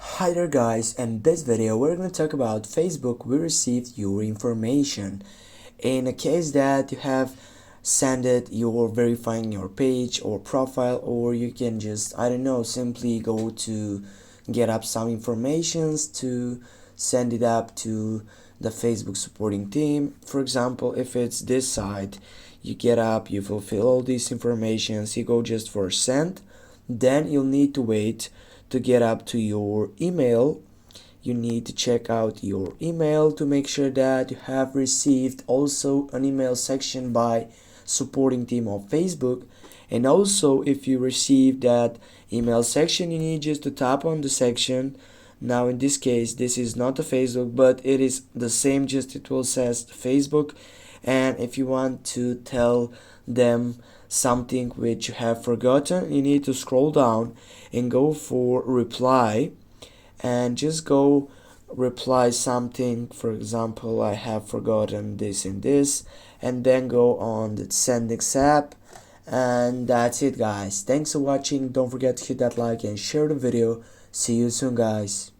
Hi there guys, in this video we're going to talk about Facebook we received your information. In a case that you have sent it, you're verifying your page or profile, or you can just, I don't know, simply go to get up some informations to send it up to the Facebook supporting team. For example, if it's this site, you get up, you fulfill all these informations, you go just for send, then you'll need to wait to get up to your email. You need to check out your email to make sure that you have received also an email section by supporting team of Facebook. And also, if you receive that email section, you need just to tap on the section. Now in this case, this is not a Facebook, but it is the same, just it will says Facebook. And if you want to tell them something which you have forgotten, you need to scroll down and go for reply, and just go reply something. For example, I have forgotten this and this, and then go on the Sendix app. And that's it guys. Thanks for watching. Don't forget to hit that like and share the video. See you soon guys.